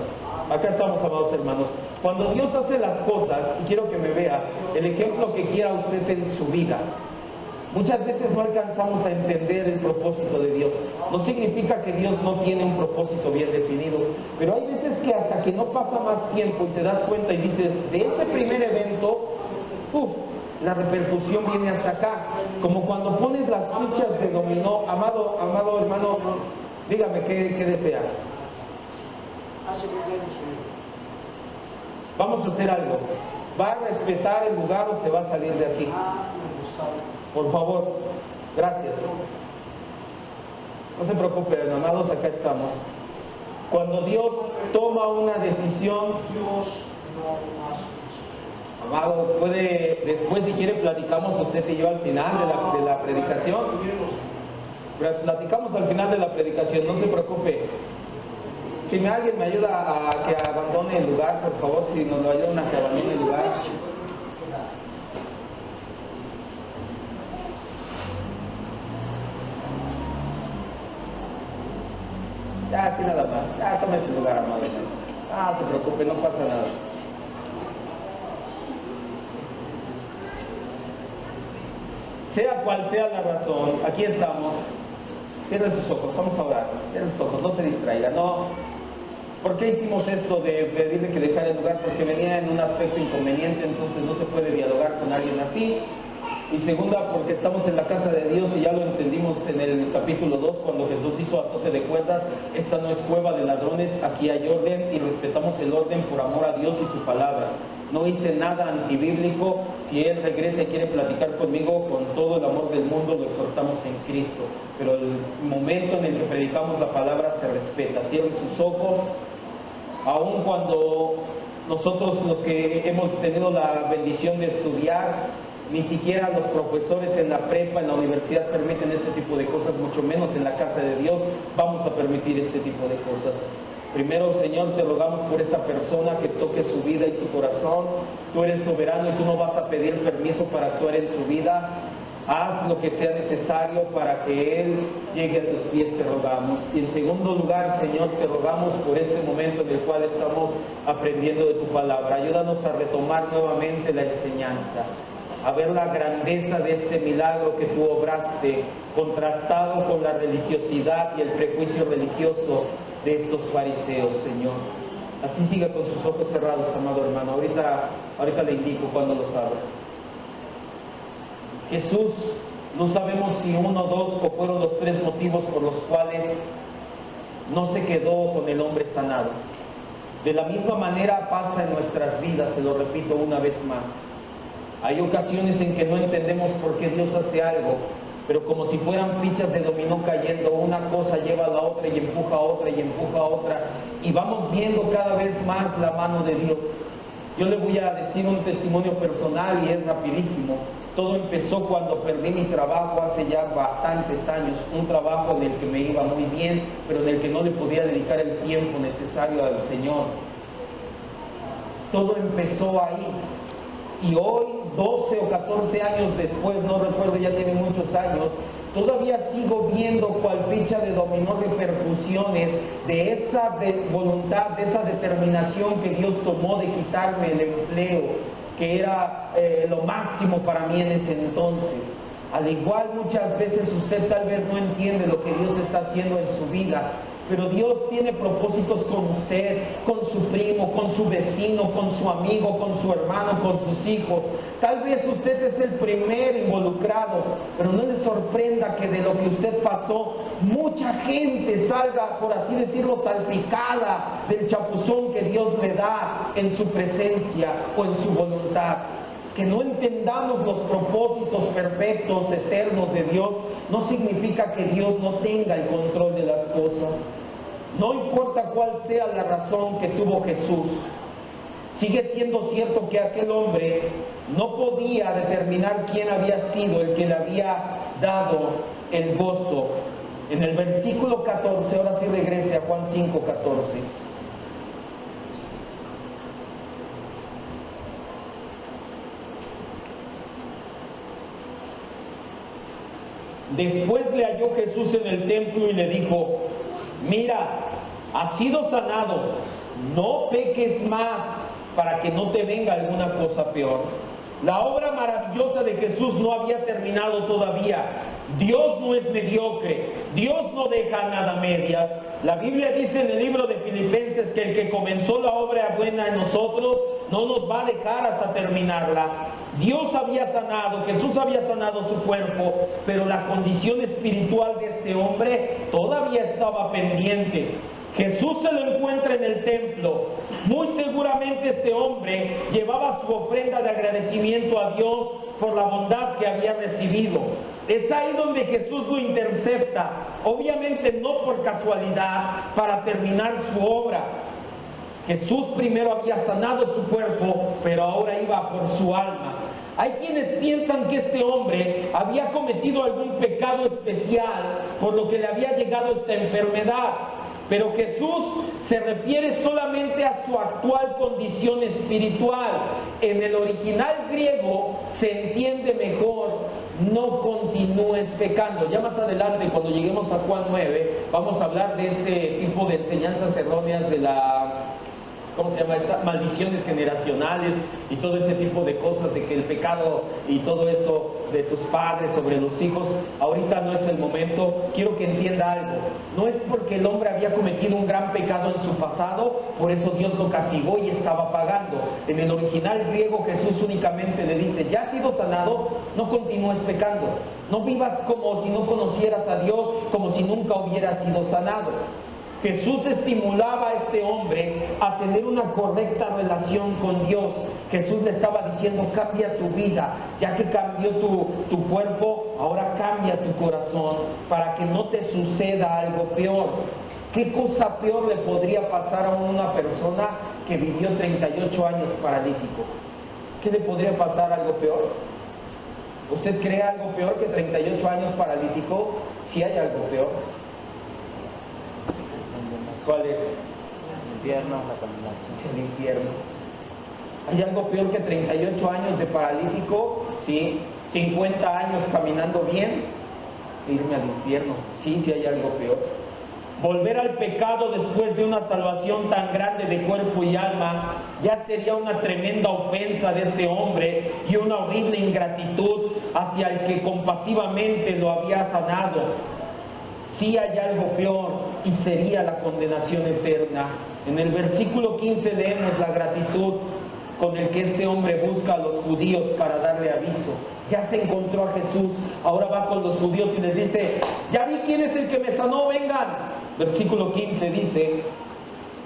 Acá estamos, amados hermanos. Cuando Dios hace las cosas, y quiero que me vea el ejemplo que quiera usted en su vida, muchas veces no alcanzamos a entender el propósito de Dios. No significa que Dios no tiene un propósito bien definido, pero hay veces que hasta que no pasa más tiempo y te das cuenta y dices, de ese primer evento, la repercusión viene hasta acá. Como cuando pones las fichas de dominó. Amado hermano, dígame qué desea. Vamos a hacer algo. ¿Va a respetar el lugar o se va a salir de aquí? Por favor, gracias. No se preocupe, amados, acá estamos. Cuando Dios toma una decisión, amado, puede, después si quiere platicamos usted y yo al final de la predicación. Platicamos al final de la predicación, no se preocupe. Si alguien me ayuda a que abandone el lugar, por favor, si nos lo ayudan a que abandone el lugar. Ya, así nada más. Ya, tome su lugar, amado. No se preocupe, no pasa nada. Sea cual sea la razón, aquí estamos. Cierren sus ojos, vamos a orar. Cierren sus ojos, no se distraiga. No. ¿Por qué hicimos esto de pedirle que dejara el lugar? Porque venía en un aspecto inconveniente, entonces no se puede dialogar con alguien así. Y segunda, porque estamos en la casa de Dios y ya lo entendimos en el capítulo 2, cuando Jesús hizo azote de cuerdas. Esta no es cueva de ladrones, aquí hay orden y respetamos el orden por amor a Dios y su palabra. No hice nada antibíblico. Si Él regresa y quiere platicar conmigo, con todo el amor del mundo lo exhortamos en Cristo. Pero el momento en el que predicamos la palabra se respeta. Cierren sus ojos. Aun cuando nosotros, los que hemos tenido la bendición de estudiar, ni siquiera los profesores en la prepa, en la universidad permiten este tipo de cosas, mucho menos en la casa de Dios vamos a permitir este tipo de cosas. Primero, Señor, te rogamos por esta persona que toque su vida y su corazón. Tú eres soberano y tú no vas a pedir permiso para actuar en su vida. Haz lo que sea necesario para que Él llegue a tus pies, te rogamos. Y en segundo lugar, Señor, te rogamos por este momento en el cual estamos aprendiendo de tu palabra. Ayúdanos a retomar nuevamente la enseñanza, a ver la grandeza de este milagro que tú obraste, contrastado con la religiosidad y el prejuicio religioso de estos fariseos, Señor. Así siga con sus ojos cerrados, amado hermano. Ahorita le indico cuando los abra. Jesús, no sabemos si uno, dos o fueron los tres motivos por los cuales no se quedó con el hombre sanado. De la misma manera pasa en nuestras vidas, se lo repito una vez más. Hay ocasiones en que no entendemos por qué Dios hace algo, pero como si fueran fichas de dominó cayendo, una cosa lleva a la otra y empuja a otra y empuja a otra, y vamos viendo cada vez más la mano de Dios. Yo le voy a decir un testimonio personal y es rapidísimo. Todo empezó cuando perdí mi trabajo hace ya bastantes años, un trabajo en el que me iba muy bien, pero en el que no le podía dedicar el tiempo necesario al Señor. Todo empezó ahí. Y hoy, 12 o 14 años después, no recuerdo, ya tiene muchos años, todavía sigo viendo cual ficha de dominó repercusiones de esa voluntad, de esa determinación que Dios tomó de quitarme el empleo, que era lo máximo para mí en ese entonces. Al igual, muchas veces usted tal vez no entiende lo que Dios está haciendo en su vida, pero Dios tiene propósitos con usted, con su primo, con su vecino, con su amigo, con su hermano, con sus hijos. Tal vez usted es el primer involucrado, pero no le sorprenda que de lo que usted pasó, mucha gente salga, por así decirlo, salpicada del chapuzón que Dios le da en su presencia o en su voluntad. que no entendamos los propósitos perfectos, eternos de Dios, no significa que Dios no tenga el control de las cosas. No importa cuál sea la razón que tuvo Jesús, sigue siendo cierto que aquel hombre no podía determinar quién había sido el que le había dado el gozo. En el versículo 14, ahora sí regrese a Juan 5:14. Después le halló Jesús en el templo y le dijo: mira, has sido sanado, no peques más para que no te venga alguna cosa peor. La obra maravillosa de Jesús no había terminado todavía. Dios no es mediocre, Dios no deja nada a medias. La Biblia dice en el libro de Filipenses que el que comenzó la obra buena en nosotros no nos va a dejar hasta terminarla. Dios había sanado, Jesús había sanado su cuerpo, pero la condición espiritual de este hombre todavía estaba pendiente. Jesús se lo encuentra en el templo. Muy seguramente este hombre llevaba su ofrenda de agradecimiento a Dios por la bondad que había recibido. Es ahí donde Jesús lo intercepta, obviamente no por casualidad, para terminar su obra. Jesús primero había sanado su cuerpo, pero ahora iba por su alma. Hay quienes piensan que este hombre había cometido algún pecado especial por lo que le había llegado esta enfermedad. Pero Jesús se refiere solamente a su actual condición espiritual. En el original griego se entiende mejor: no continúes pecando. Ya más adelante, cuando lleguemos a Juan 9, vamos a hablar de este tipo de enseñanzas erróneas de la... ¿cómo se llama? Estas maldiciones generacionales y todo ese tipo de cosas, de que el pecado y todo eso de tus padres sobre los hijos. Ahorita no es el momento. Quiero que entienda algo: no es porque el hombre había cometido un gran pecado en su pasado, por eso Dios lo castigó y estaba pagando. En el original griego Jesús únicamente le dice: ya has sido sanado, no continúes pecando, no vivas como si no conocieras a Dios, como si nunca hubieras sido sanado. Jesús estimulaba a este hombre a tener una correcta relación con Dios. Jesús le estaba diciendo: cambia tu vida, ya que cambió tu cuerpo, ahora cambia tu corazón, para que no te suceda algo peor. ¿Qué cosa peor le podría pasar a una persona que vivió 38 años paralítico? ¿Qué le podría pasar algo peor? ¿Usted cree algo peor que 38 años paralítico? Si hay algo peor. ¿Cuál es? El infierno, la condenación. Es el infierno. ¿Hay algo peor que 38 años de paralítico? Sí. 50 años caminando bien, irme al infierno. Sí, sí hay algo peor. Volver al pecado después de una salvación tan grande de cuerpo y alma ya sería una tremenda ofensa de este hombre y una horrible ingratitud hacia el que compasivamente lo había sanado. Sí hay algo peor, y sería la condenación eterna. En el versículo 15 leemos la gratitud con el que este hombre busca a los judíos para darle aviso. Ya se encontró a Jesús, ahora va con los judíos y les dice: ya vi quién es el que me sanó, vengan. Versículo 15 dice: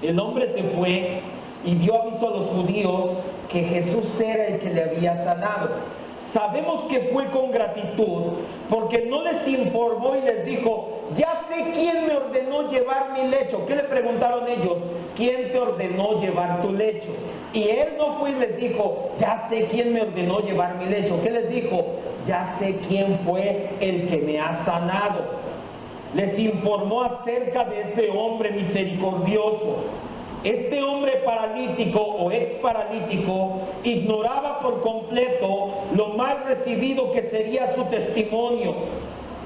el hombre se fue y dio aviso a los judíos que Jesús era el que le había sanado. Sabemos que fue con gratitud, porque no les informó y les dijo: ya sé quién me ordenó llevar mi lecho. ¿Qué le preguntaron ellos? ¿Quién te ordenó llevar tu lecho? Y él no fue y les dijo: ya sé quién me ordenó llevar mi lecho. ¿Qué les dijo? Ya sé quién fue el que me ha sanado. Les informó acerca de ese hombre misericordioso. Este hombre paralítico o ex paralítico ignoraba por completo lo mal recibido que sería su testimonio.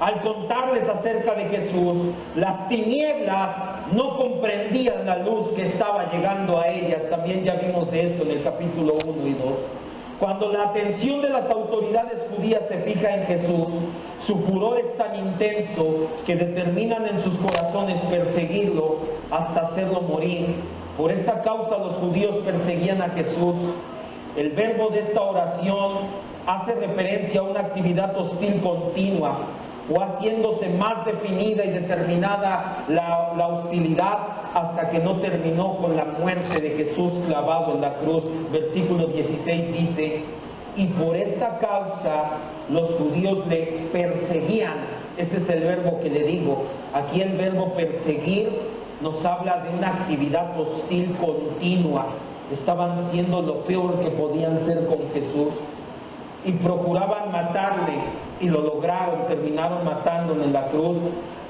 Al contarles acerca de Jesús, las tinieblas no comprendían la luz que estaba llegando a ellas. También ya vimos de esto en el capítulo 1 y 2. Cuando la atención de las autoridades judías se fija en Jesús, su furor es tan intenso que determinan en sus corazones perseguirlo hasta hacerlo morir. Por esta causa los judíos perseguían a Jesús. El verbo de esta oración hace referencia a una actividad hostil continua, o haciéndose más definida y determinada la hostilidad hasta que no terminó con la muerte de Jesús clavado en la cruz. Versículo 16 dice: y por esta causa los judíos le perseguían. Este es el verbo que le digo. Aquí el verbo perseguir nos habla de una actividad hostil continua. Estaban haciendo lo peor que podían hacer con Jesús y procuraban matarle, y lo lograron, terminaron matándolo en la cruz,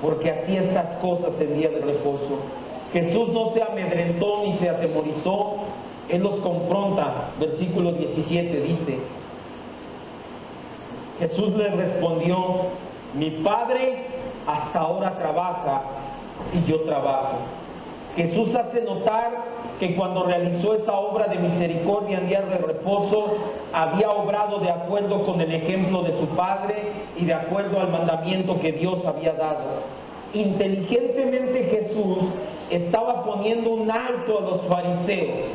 porque hacía estas cosas en día de reposo. Jesús no se amedrentó ni se atemorizó. Él los confronta. Versículo 17 dice: Jesús les respondió: mi Padre hasta ahora trabaja y yo trabajo. Jesús hace notar que cuando realizó esa obra de misericordia en día de reposo, había obrado de acuerdo con el ejemplo de su Padre y de acuerdo al mandamiento que Dios había dado. Inteligentemente Jesús estaba poniendo un alto a los fariseos,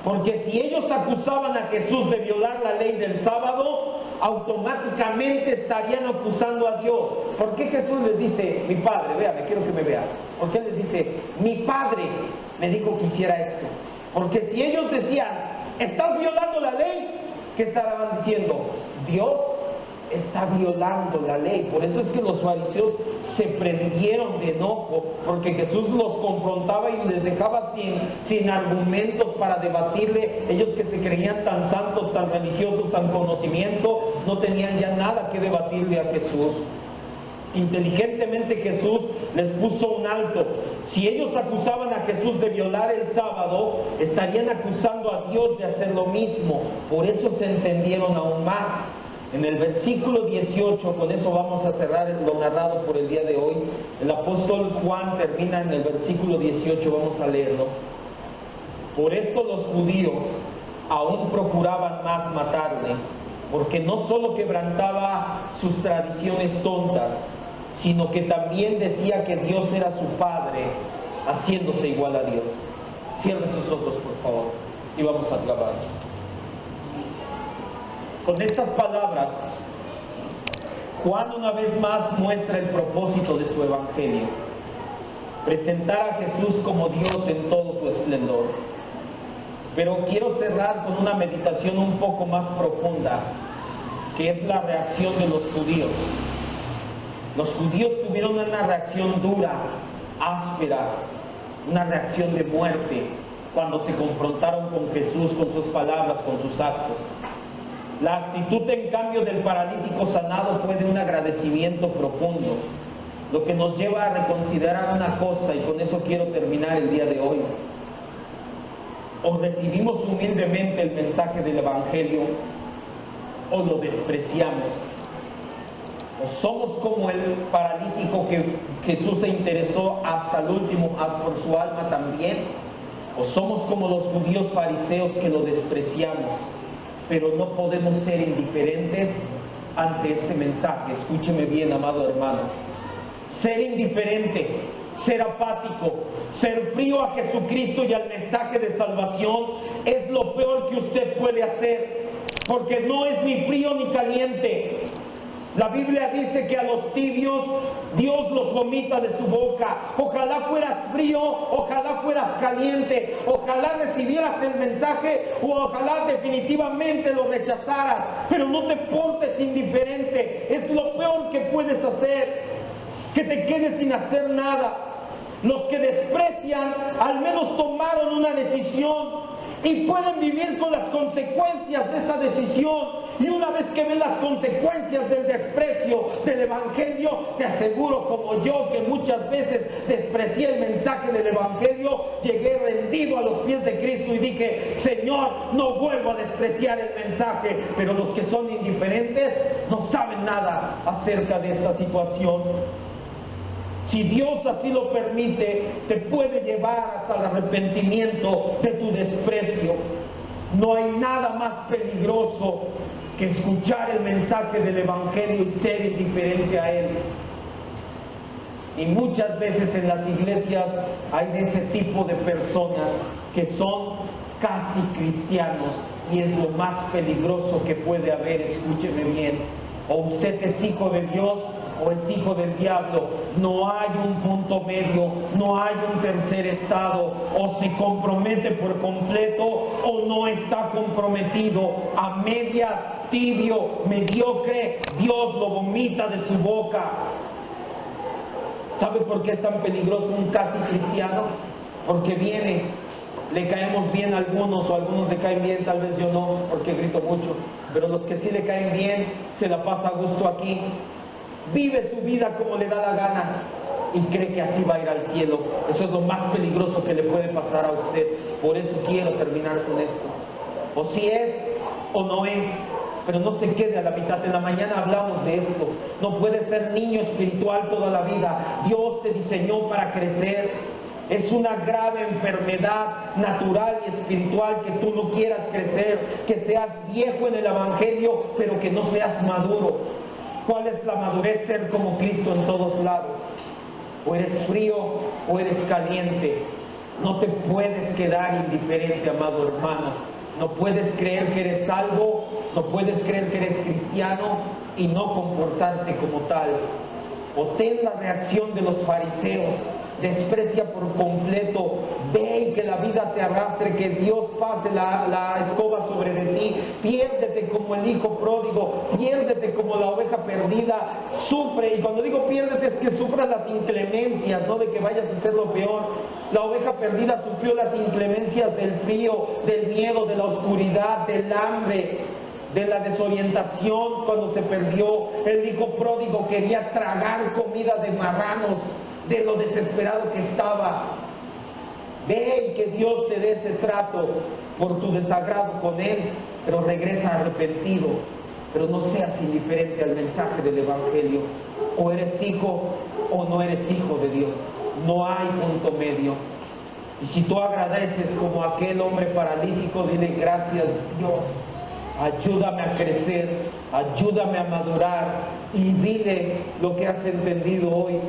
porque si ellos acusaban a Jesús de violar la ley del sábado, automáticamente estarían acusando a Dios. ¿Por qué Jesús les dice mi Padre? Véame, quiero que me vean. ¿Por qué les dice mi Padre me dijo que hiciera esto? Porque si ellos decían estás violando la ley, ¿qué estaban diciendo? Dios está violando la ley. Por eso es que los fariseos se prendieron de enojo, porque Jesús los confrontaba y les dejaba sin argumentos para debatirle. Ellos que se creían tan santos, tan religiosos, tan conocimiento, no tenían ya nada que debatirle a Jesús. Inteligentemente Jesús les puso un alto. Si ellos acusaban a Jesús de violar el sábado, estarían acusando a Dios de hacer lo mismo. Por eso se encendieron aún más. En el versículo 18, con eso vamos a cerrar lo narrado por el día de hoy. El apóstol Juan termina en el versículo 18, vamos a leerlo. Por esto los judíos aún procuraban más matarle, porque no solo quebrantaba sus tradiciones tontas, sino que también decía que Dios era su Padre, haciéndose igual a Dios. Cierre sus ojos, por favor, y vamos a trabajar. Con estas palabras, Juan una vez más muestra el propósito de su evangelio: presentar a Jesús como Dios en todo su esplendor. Pero quiero cerrar con una meditación un poco más profunda, que es la reacción de los judíos. Los judíos tuvieron una reacción dura, áspera, una reacción de muerte cuando se confrontaron con Jesús, con sus palabras, con sus actos. La actitud, en cambio, del paralítico sanado fue de un agradecimiento profundo, lo que nos lleva a reconsiderar una cosa, y con eso quiero terminar el día de hoy. O recibimos humildemente el mensaje del Evangelio, o lo despreciamos. O somos como el paralítico que Jesús se interesó hasta el último por su alma también, o somos como los judíos fariseos que lo despreciamos. Pero no podemos ser indiferentes ante este mensaje. Escúcheme bien, amado hermano. Ser indiferente, ser apático, ser frío a Jesucristo y al mensaje de salvación es lo peor que usted puede hacer, porque no es ni frío ni caliente. La Biblia dice que a los tibios Dios los vomita de su boca. Ojalá fueras frío, ojalá fueras caliente, ojalá recibieras el mensaje o ojalá definitivamente lo rechazaras, pero no te portes indiferente. Es lo peor que puedes hacer, que te quedes sin hacer nada. Los que desprecian al menos tomaron una decisión y pueden vivir con las consecuencias de esa decisión. Y una vez que ven las consecuencias del desprecio del Evangelio, te aseguro, como yo, que muchas veces desprecié el mensaje del Evangelio, llegué rendido a los pies de Cristo y dije: Señor, no vuelvo a despreciar el mensaje. Pero los que son indiferentes no saben nada acerca de esta situación. Si Dios así lo permite, te puede llevar hasta el arrepentimiento de tu desprecio. No hay nada más peligroso que escuchar el mensaje del Evangelio y ser indiferente a él. Y muchas veces en las iglesias hay de ese tipo de personas que son casi cristianos, y es lo más peligroso que puede haber. Escúcheme bien: o usted es hijo de Dios o es hijo del diablo. No hay un punto medio, no hay un tercer estado. O se compromete por completo o no está comprometido. A medias tibio, mediocre, Dios lo vomita de su boca. ¿Sabe por qué es tan peligroso un casi cristiano? Porque viene, le caemos bien a algunos, o a algunos le caen bien, tal vez yo no, porque grito mucho, pero los que sí le caen bien, se la pasa a gusto aquí, vive su vida como le da la gana y cree que así va a ir al cielo. Eso es lo más peligroso que le puede pasar a usted. Por eso quiero terminar con esto. O si es o no es, pero no se quede a la mitad. En la mañana hablamos de esto. No puedes ser niño espiritual toda la vida. Dios te diseñó para crecer. Es una grave enfermedad natural y espiritual que tú no quieras crecer, que seas viejo en el Evangelio, pero que no seas maduro. ¿Cuál es la madurez? Ser como Cristo en todos lados. O eres frío o eres caliente. No te puedes quedar indiferente, amado hermano. No puedes creer que eres salvo, no puedes creer que eres cristiano y no comportarte como tal. O ten la reacción de los fariseos, desprecia por completo, ve y que la vida te arrastre, que Dios pase la escoba sobre de ti, piérdete como el hijo pródigo, piérdete como la oveja perdida, sufre, y cuando digo piérdete es que sufras las inclemencias, no de que vayas a ser lo peor. La oveja perdida sufrió las inclemencias del frío, del miedo, de la oscuridad, del hambre, de la desorientación cuando se perdió. El hijo pródigo quería tragar comida de marranos, de lo desesperado que estaba. Ve y que Dios te dé ese trato por tu desagrado con Él, pero regresa arrepentido. Pero no seas indiferente al mensaje del Evangelio. O eres hijo o no eres hijo de Dios. No hay punto medio. Y si tú agradeces como aquel hombre paralítico, dile gracias Dios. Ayúdame a crecer, ayúdame a madurar, y dile lo que has entendido hoy.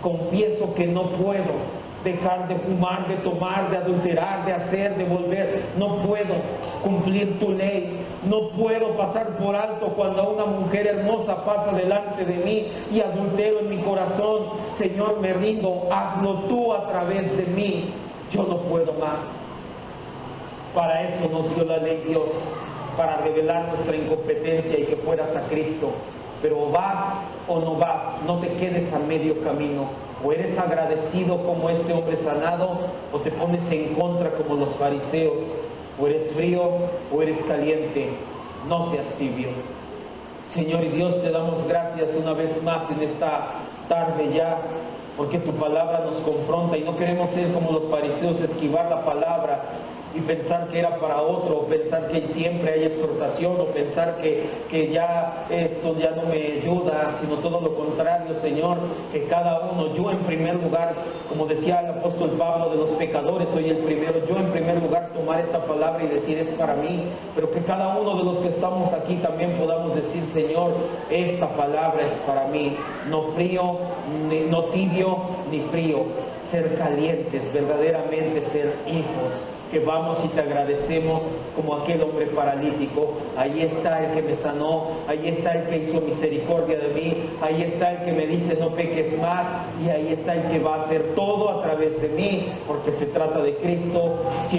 Confieso que no puedo dejar de fumar, de tomar, de adulterar, de hacer, de volver. No puedo cumplir tu ley. No puedo pasar por alto cuando una mujer hermosa pasa delante de mí y adultero en mi corazón. Señor, me rindo, hazlo tú a través de mí. Yo no puedo más. Para eso nos dio la ley Dios, para revelar nuestra incompetencia y que fueras a Cristo. Pero vas o no vas, no te quedes a medio camino. O eres agradecido como este hombre sanado, o te pones en contra como los fariseos. O eres frío o eres caliente. No seas tibio. Señor y Dios, te damos gracias una vez más en esta tarde ya, porque tu palabra nos confronta y no queremos ser como los fariseos, esquivar la palabra y pensar que era para otro, o pensar que siempre hay exhortación, o pensar que ya esto ya no me ayuda, sino todo lo contrario, Señor, que cada uno, yo en primer lugar, como decía el apóstol Pablo, de los pecadores soy el primero, yo en primer lugar tomar esta palabra y decir es para mí, pero que cada uno de los que estamos aquí también podamos decir, Señor, esta palabra es para mí, no frío, no tibio, ni frío, ser calientes, verdaderamente ser hijos, que vamos y te agradecemos como aquel hombre paralítico. Ahí está el que me sanó, ahí está el que hizo misericordia de mí, ahí está el que me dice no peques más, y ahí está el que va a hacer todo a través de mí, porque se trata de Cristo.